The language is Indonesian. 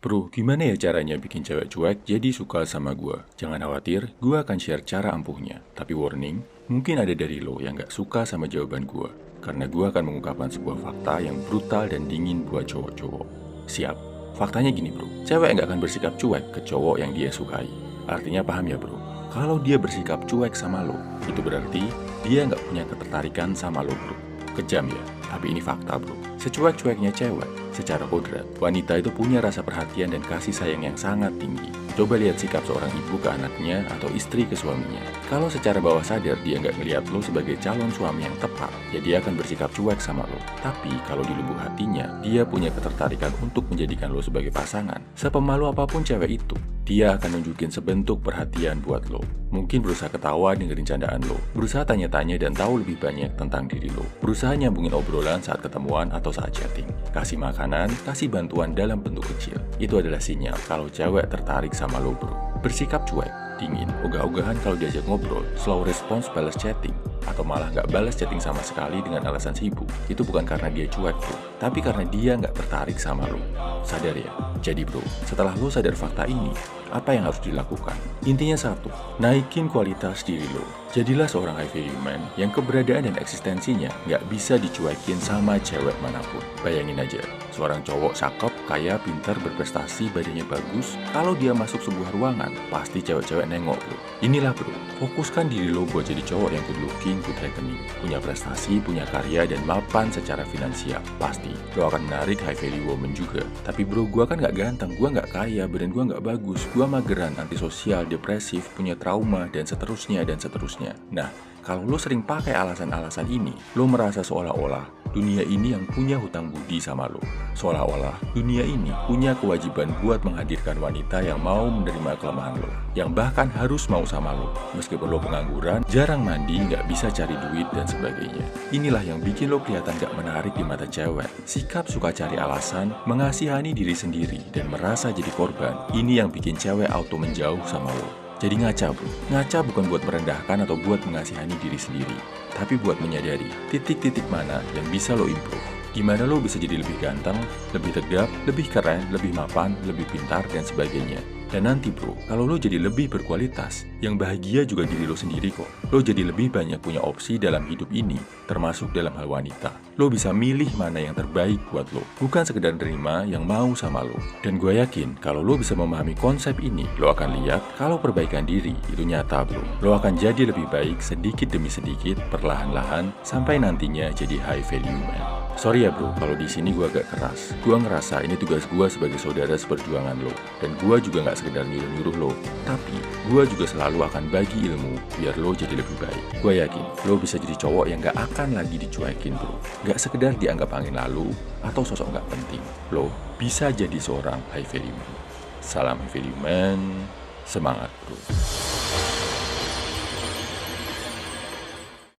Bro, gimana ya caranya bikin cewek cuek jadi suka sama gua? Jangan khawatir, gua akan share cara ampuhnya. Tapi warning, mungkin ada dari lo yang gak suka sama jawaban gua. Karena gua akan mengungkapkan sebuah fakta yang brutal dan dingin buat cowok-cowok. Siap? Faktanya gini bro, cewek gak akan bersikap cuek ke cowok yang dia sukai. Artinya paham ya bro? Kalau dia bersikap cuek sama lo, itu berarti dia gak punya ketertarikan sama lo bro. Kejam ya, tapi ini fakta bro. Secuek-cueknya cewek, secara kodrat, wanita itu punya rasa perhatian dan kasih sayang yang sangat tinggi. Coba lihat sikap seorang ibu ke anaknya atau istri ke suaminya. Kalau secara bawah sadar dia nggak ngeliat lo sebagai calon suami yang tepat, ya dia akan bersikap cuek sama lo. Tapi kalau di lubuk hatinya, dia punya ketertarikan untuk menjadikan lo sebagai pasangan. Sepemalu apapun cewek itu, dia akan nunjukin sebentuk perhatian buat lo. Mungkin berusaha ketawa dengerin candaan lo, berusaha tanya-tanya dan tahu lebih banyak tentang diri lo, berusaha nyambungin obrolan saat ketemuan atau saat chatting, kasih makanan, kasih bantuan dalam bentuk kecil. Itu adalah sinyal kalau cewek tertarik sama lo bro. Bersikap cuek, dingin, ogah-ogahan kalau diajak ngobrol, slow response balas chatting, atau malah nggak balas chatting sama sekali dengan alasan sibuk. Itu bukan karena dia cuek bro, tapi karena dia nggak tertarik sama lo. Sadar ya? Jadi bro, setelah lo sadar fakta ini, apa yang harus dilakukan? Intinya satu, naikin kualitas diri lo. Jadilah seorang high value man yang keberadaan dan eksistensinya nggak bisa dicuekin sama cewek manapun. Bayangin aja, seorang cowok cakep, kaya, pintar, berprestasi, badannya bagus. Kalau dia masuk sebuah ruangan, pasti cewek-cewek nengok bro. Inilah bro, fokuskan diri lo buat jadi cowok yang good looking, good reckoning, punya prestasi, punya karya, dan mapan secara finansial. Pasti, lo akan menarik high value woman juga. Tapi bro, gua kan nggak ganteng, gua nggak kaya, badan gua nggak bagus, gua mageran, antisosial, depresif, punya trauma, dan seterusnya, dan seterusnya. Nah, kalau lo sering pakai alasan-alasan ini, lo merasa seolah-olah dunia ini yang punya hutang budi sama lo. Seolah-olah dunia ini punya kewajiban buat menghadirkan wanita yang mau menerima kelemahan lo, yang bahkan harus mau sama lo. Meskipun lo pengangguran, jarang mandi, nggak bisa cari duit, dan sebagainya. Inilah yang bikin lo kelihatan gak menarik di mata cewek. Sikap suka cari alasan, mengasihani diri sendiri, dan merasa jadi korban. Ini yang bikin cewek auto menjauh sama lo. Jadi ngaca bro, ngaca bukan buat merendahkan atau buat mengasihani diri sendiri, tapi buat menyadari titik-titik mana yang bisa lo improve. Gimana lo bisa jadi lebih ganteng, lebih tegap, lebih keren, lebih mapan, lebih pintar, dan sebagainya. Dan nanti bro, kalau lo jadi lebih berkualitas, yang bahagia juga diri lo sendiri kok. Lo jadi lebih banyak punya opsi dalam hidup ini, termasuk dalam hal wanita. Lo bisa milih mana yang terbaik buat lo, bukan sekedar nerima yang mau sama lo. Dan gue yakin, kalau lo bisa memahami konsep ini, lo akan lihat kalau perbaikan diri itu nyata bro. Lo akan jadi lebih baik sedikit demi sedikit, perlahan-lahan, sampai nantinya jadi high value man. Sorry ya bro, kalau di sini gue agak keras. Gue ngerasa ini tugas gue sebagai saudara seperjuangan lo, dan gue juga nggak sekedar nyuruh-nyuruh lo. Tapi gue juga selalu akan bagi ilmu biar lo jadi lebih baik. Gue yakin lo bisa jadi cowok yang nggak akan lagi dicuekin bro. Nggak sekedar dianggap angin lalu atau sosok nggak penting. Lo bisa jadi seorang high value man. Salam high value man, semangat bro.